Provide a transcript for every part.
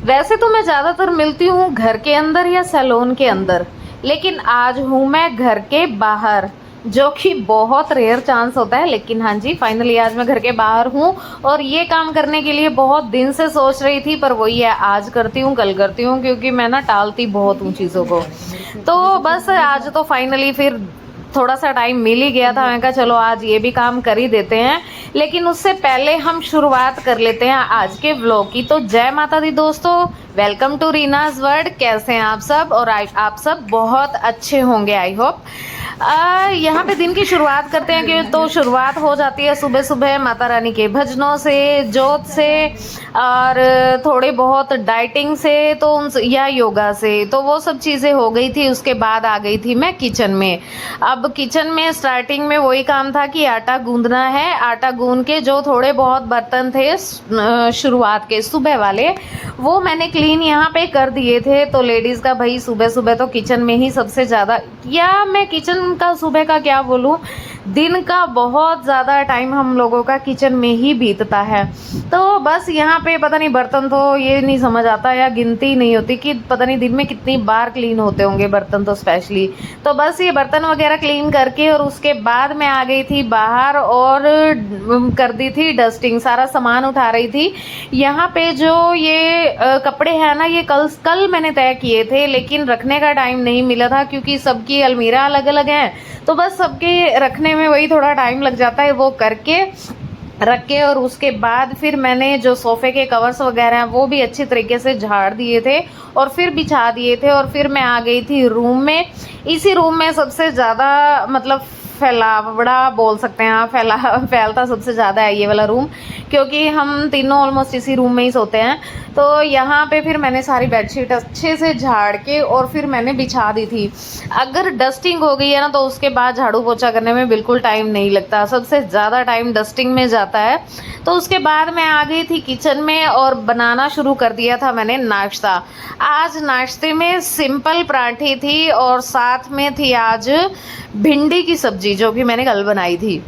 वैसे तो मैं ज़्यादातर मिलती हूँ घर के अंदर या सैलून के अंदर, लेकिन आज हूँ मैं घर के बाहर, जो कि बहुत रेयर चांस होता है। लेकिन हाँ जी, फाइनली आज मैं घर के बाहर हूँ और ये काम करने के लिए बहुत दिन से सोच रही थी, पर वही है, आज करती हूँ कल करती हूँ, क्योंकि मैं ना टालती बहुत हूँ चीज़ों को। तो बस आज तो फाइनली फिर थोड़ा सा टाइम मिल ही गया था, मैं कहा चलो आज ये भी काम कर ही देते हैं। लेकिन उससे पहले हम शुरुआत कर लेते हैं आज के व्लॉग की। तो जय माता दी दोस्तों, वेलकम टू रीनाज वर्ल्ड। कैसे हैं आप सब? और आप सब बहुत अच्छे होंगे, आई होप। यहाँ पे दिन की शुरुआत करते हैं कि तो शुरुआत हो जाती है सुबह सुबह माता रानी के भजनों से, जोत से, और थोड़ी बहुत डाइटिंग से, तो उन या योगा से, तो वो सब चीज़ें हो गई थी। उसके बाद आ गई थी मैं किचन में। अब किचन में स्टार्टिंग में वही काम था कि आटा गूंदना है। आटा गूंद के जो थोड़े बहुत बर्तन थे शुरुआत के सुबह वाले, वो मैंने क्लीन यहाँ पे कर दिए थे। तो लेडीज़ का भाई सुबह सुबह तो किचन में ही सबसे ज़्यादा, या मैं किचन का सुबह का क्या बोलूँ, दिन का बहुत ज़्यादा टाइम हम लोगों का किचन में ही बीतता है। तो बस यहाँ पे पता नहीं, बर्तन तो ये नहीं समझ आता या गिनती नहीं होती कि पता नहीं दिन में कितनी बार क्लीन होते होंगे बर्तन, तो स्पेशली। तो बस ये बर्तन वगैरह क्लीन करके और उसके बाद मैं आ गई थी बाहर और कर दी थी डस्टिंग, सारा सामान उठा रही थी। यहाँ पे जो ये कपड़े हैं ना, ये कल मैंने तय किए थे, लेकिन रखने का टाइम नहीं मिला था क्योंकि सबकी अलमीरा अलग अलग है। तो बस सबके रखने में वही थोड़ा टाइम लग जाता है, वो करके रख के। और उसके बाद फिर मैंने जो सोफ़े के कवर्स वगैरह हैं वो भी अच्छी तरीके से झाड़ दिए थे और फिर बिछा दिए थे। और फिर मैं आ गई थी रूम में। इसी रूम में सबसे ज़्यादा मतलब फैलावड़ा बोल सकते हैं आप, फैलता सबसे ज़्यादा है ये वाला रूम, क्योंकि हम तीनों ऑलमोस्ट इसी रूम में ही सोते हैं। तो यहाँ पे फिर मैंने सारी बेडशीट अच्छे से झाड़ के और फिर मैंने बिछा दी थी। अगर डस्टिंग हो गई है ना, तो उसके बाद झाड़ू पोछा करने में बिल्कुल टाइम नहीं लगता, सबसे ज़्यादा टाइम डस्टिंग में जाता है। तो उसके बाद मैं आ गई थी किचन में और बनाना शुरू कर दिया था मैंने नाश्ता। आज नाश्ते में सिंपल पराठी थी और साथ में थी आज भिंडी की सब्जी, जो कि मैंने कल बनाई थी।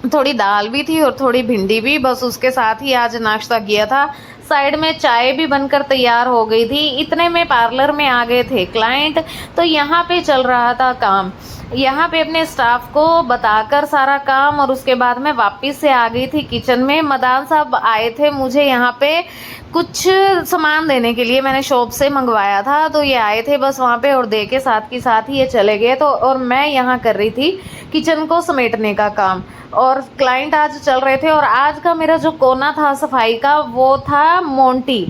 थोड़ी दाल भी थी और थोड़ी भिंडी भी, बस उसके साथ ही आज नाश्ता किया था। साइड में चाय भी बनकर तैयार हो गई थी। इतने में पार्लर में आ गए थे क्लाइंट, तो यहाँ पे चल रहा था काम। यहाँ पे अपने स्टाफ को बताकर सारा काम, और उसके बाद मैं वापस से आ गई थी किचन में। मदान साहब आए थे मुझे यहाँ पे कुछ सामान देने के लिए, मैंने शॉप से मंगवाया था, तो ये आए थे बस वहाँ पे और दे के साथ की साथ ही ये चले गए। तो और मैं यहाँ कर रही थी किचन को समेटने का काम, और क्लाइंट आज चल रहे थे। और आज का मेरा जो कोना था सफाई का, वो था मोंटी।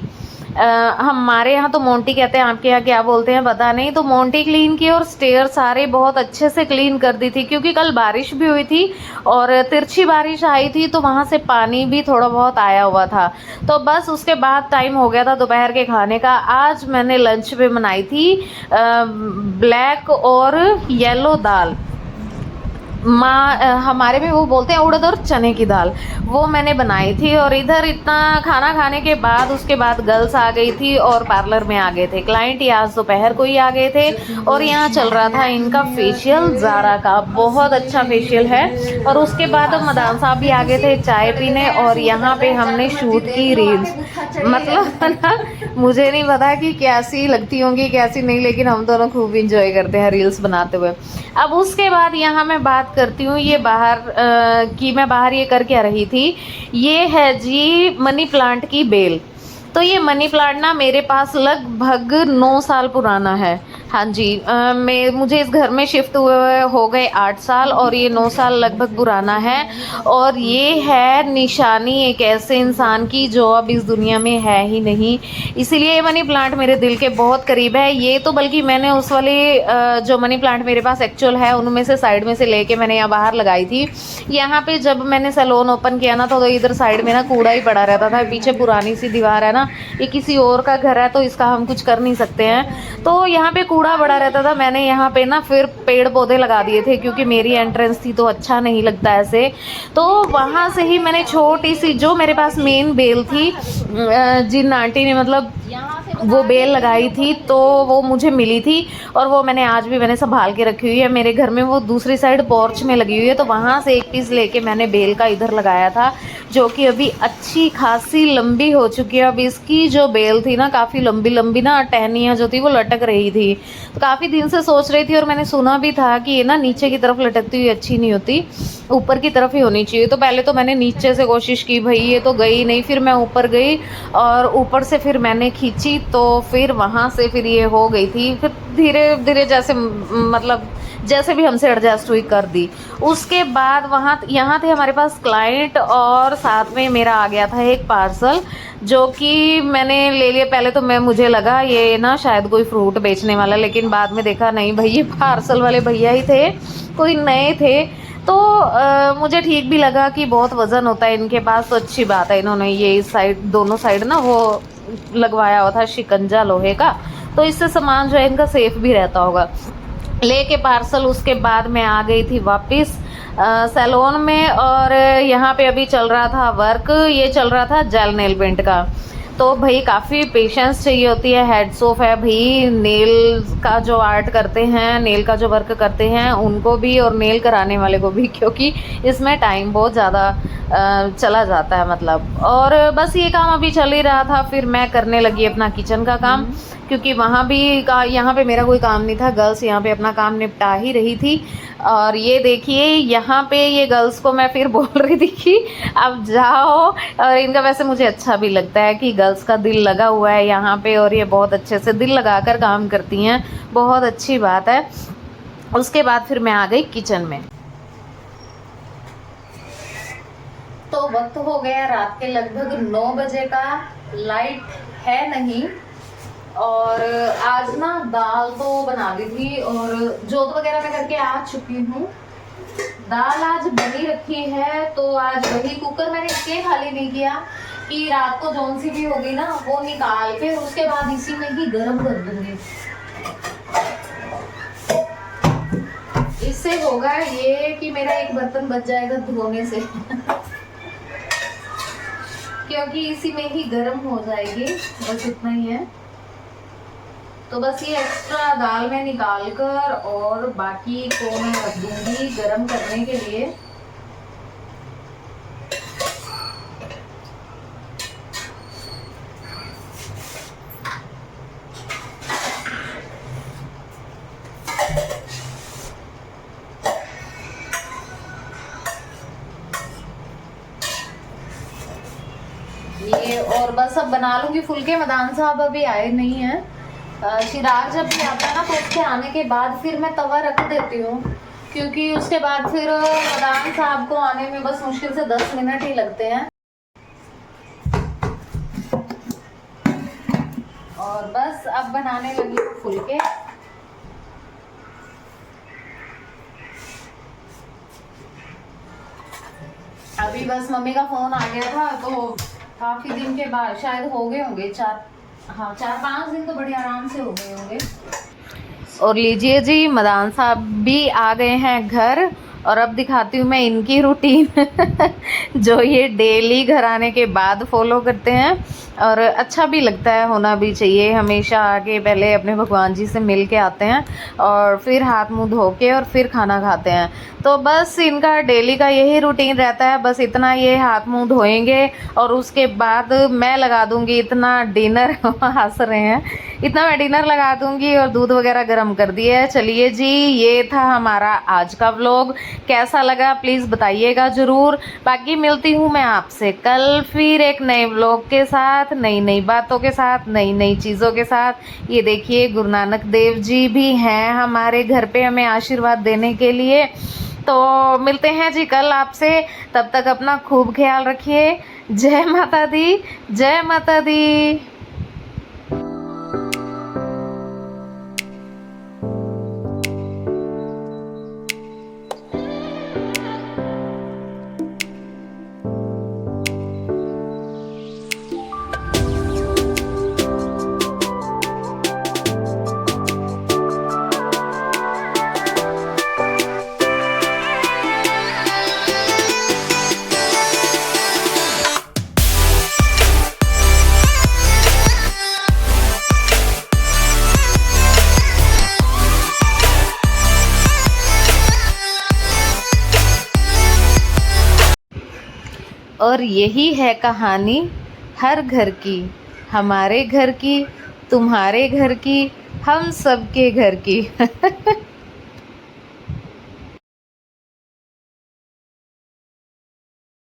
हमारे यहाँ तो मोंटी कहते हैं, आपके यहाँ क्या बोलते हैं पता नहीं। तो मोंटी क्लीन की और स्टेयर सारे बहुत अच्छे से क्लीन कर दी थी, क्योंकि कल बारिश भी हुई थी और तिरछी बारिश आई थी, तो वहाँ से पानी भी थोड़ा बहुत आया हुआ था। तो बस उसके बाद टाइम हो गया था दोपहर के खाने का। आज मैंने लंच में बनाई थी ब्लैक और येलो दाल। हमारे में वो बोलते हैं उड़द और चने की दाल, वो मैंने बनाई थी। और इधर इतना खाना खाने के बाद उसके बाद गर्ल्स आ गई थी और पार्लर में आ गए थे क्लाइंट। आज दोपहर को ही आ गए थे और यहाँ चल रहा था इनका फेशियल, ज़ारा का बहुत अच्छा फेशियल है। और उसके बाद मदान साहब भी आ गए थे चाय पीने, और यहाँ पे हमने शूट की रील्स। मतलब ना, मुझे नहीं पता कि कैसी लगती होंगी कैसी नहीं, लेकिन हम दोनों खूब इंजॉय करते हैं रील्स बनाते हुए। अब उसके बाद यहाँ मैं बात करती हूँ ये बाहर की, मैं बाहर ये कर क्या रही थी। ये है जी मनी प्लांट की बेल। तो ये मनी प्लांट ना मेरे पास लगभग 9 साल पुराना है। हाँ जी, मुझे इस घर में शिफ्ट हुए हो गए 8 साल, और ये 9 साल लगभग पुराना है। और ये है निशानी एक ऐसे इंसान की जो अब इस दुनिया में है ही नहीं, इसीलिए ये मनी प्लांट मेरे दिल के बहुत करीब है। ये तो बल्कि मैंने उस वाले जो मनी प्लांट मेरे पास एक्चुअल है, उनमें से साइड में से लेके मैंने यहाँ बाहर लगाई थी। यहाँ पे जब मैंने सैलून ओपन किया ना, तो इधर साइड में ना कूड़ा ही पड़ा रहता था। पीछे पुरानी सी दीवार है ना, ये किसी और का घर है, तो इसका हम कुछ कर नहीं सकते हैं। तो यहाँ पे कूड़ा बड़ा रहता था। मैंने यहाँ पे ना फिर पेड़ पौधे लगा दिए थे, क्योंकि मेरी एंट्रेंस थी तो अच्छा नहीं लगता ऐसे। तो वहाँ से ही मैंने छोटी सी, जो मेरे पास मेन बेल थी, जिन आंटी ने मतलब वो बेल लगाई थी तो वो मुझे मिली थी और वो मैंने संभाल के रखी हुई है। मेरे घर में वो दूसरी साइड पोर्च में लगी हुई है, तो वहाँ से एक पीस लेके मैंने बेल का इधर लगाया था, जो कि अभी अच्छी खासी लंबी हो चुकी है। अब इसकी जो बेल थी ना, काफ़ी लंबी लंबी ना टहनियाँ जो थी वो लटक रही थी, तो काफ़ी दिन से सोच रही थी और मैंने सुना भी था कि ये ना नीचे की तरफ लटकती हुई अच्छी नहीं होती, ऊपर की तरफ ही होनी चाहिए। तो पहले तो मैंने नीचे से कोशिश की, भाई ये तो गई नहीं, फिर मैं ऊपर गई और ऊपर से फिर मैंने खींची, तो फिर वहाँ से फिर ये हो गई थी। फिर धीरे धीरे जैसे मतलब जैसे भी हमसे एडजस्ट हुई कर दी। उसके बाद वहाँ यहाँ थे हमारे पास क्लाइंट और साथ में मेरा आ गया था एक पार्सल, जो कि मैंने ले लिया। पहले तो मुझे लगा ये ना शायद कोई फ्रूट बेचने वाला, लेकिन बाद में देखा नहीं भाई, ये पार्सल वाले भैया ही थे, कोई नए थे। तो मुझे ठीक भी लगा कि बहुत वज़न होता है इनके पास, तो अच्छी बात है इन्होंने ये इस साइड दोनों साइड ना वो लगवाया हुआ था शिकंजा लोहे का, तो इससे सामान जो है इनका सेफ भी रहता होगा। लेके पार्सल उसके बाद मैं आ गई थी वापस सैलून में, और यहाँ पे अभी चल रहा था वर्क, ये चल रहा था जेल नेल पेंट का। तो भाई काफ़ी पेशेंस चाहिए होती है, हेड्स ऑफ है भाई। नेल का जो आर्ट करते हैं, नेल का जो वर्क करते हैं उनको भी और नेल कराने वाले को भी, क्योंकि इसमें टाइम बहुत ज़्यादा चला जाता है मतलब। और बस ये काम अभी चल ही रहा था, फिर मैं करने लगी अपना किचन का काम, क्योंकि वहाँ भी यहाँ पे मेरा कोई काम नहीं था, गर्ल्स यहाँ पे अपना काम निपटा ही रही थी। और ये देखिए यहाँ पे ये गर्ल्स को मैं फिर बोल रही थी कि अब जाओ, और इनका वैसे मुझे अच्छा भी लगता है कि गर्ल्स का दिल लगा हुआ है यहाँ पे, और ये बहुत अच्छे से दिल लगाकर काम करती हैं, बहुत अच्छी बात है। उसके बाद फिर मैं आ गई किचन में। तो वक्त हो गया रात के लगभग 9 बजे का, लाइट है नहीं, और आज ना दाल तो बना दी थी और जोत वगैरह मैं करके आ चुकी हूँ। दाल आज बनी रखी है, तो आज वही कुकर मैंने इसलिए खाली नहीं किया कि रात को जौन सी भी होगी ना वो निकाल के उसके बाद इसी में ही गर्म कर दूंगी। इससे होगा ये कि मेरा एक बर्तन बच जाएगा धोने से क्योंकि इसी में ही गर्म हो जाएगी, बस इतना ही है। तो बस ये एक्स्ट्रा दाल में निकाल कर और बाकी को मैं रख दूंगी गर्म करने के लिए। ये और बस अब बना लूंगी फुलके। मदान साहब अभी आए नहीं हैं, चिराग जब भी आता है ना तो उसके आने के बाद फिर मैं तवा रख देती हूँ, क्योंकि उसके बाद फिर मदान साहब को आने में बस मुश्किल से 10 मिनट ही लगते हैं। और बस अब बनाने लगी हूँ फुलके। अभी बस मम्मी का फोन आ गया था, तो काफी दिन के बाद शायद हो गए होंगे 4-5 दिन तो बड़े आराम से हो गए होंगे। और लीजिए जी, मदान साहब भी आ गए हैं घर, और अब दिखाती हूँ मैं इनकी रूटीन जो ये डेली घर आने के बाद फॉलो करते हैं। और अच्छा भी लगता है, होना भी चाहिए। हमेशा आके पहले अपने भगवान जी से मिल के आते हैं और फिर हाथ मुंह धो के और फिर खाना खाते हैं। तो बस इनका डेली का यही रूटीन रहता है। बस इतना ये हाथ मुंह धोएंगे और उसके बाद मैं लगा दूंगी इतना डिनर हंस रहे हैं, इतना मैं डिनर लगा दूंगी और दूध वगैरह गर्म कर दिया है। चलिए जी, ये था हमारा आज का व्लॉग। कैसा लगा प्लीज़ बताइएगा ज़रूर। बाकी मिलती हूँ मैं आपसे कल फिर एक नए व्लॉग के साथ, नई नई बातों के साथ, नई नई चीज़ों के साथ। ये देखिए गुरु नानक देव जी भी हैं हमारे घर पे हमें आशीर्वाद देने के लिए। तो मिलते हैं जी कल आपसे, तब तक अपना खूब ख्याल रखिए। जय माता दी, जय माता दी। और यही है कहानी हर घर की, हमारे घर की, तुम्हारे घर की, हम सबके घर की।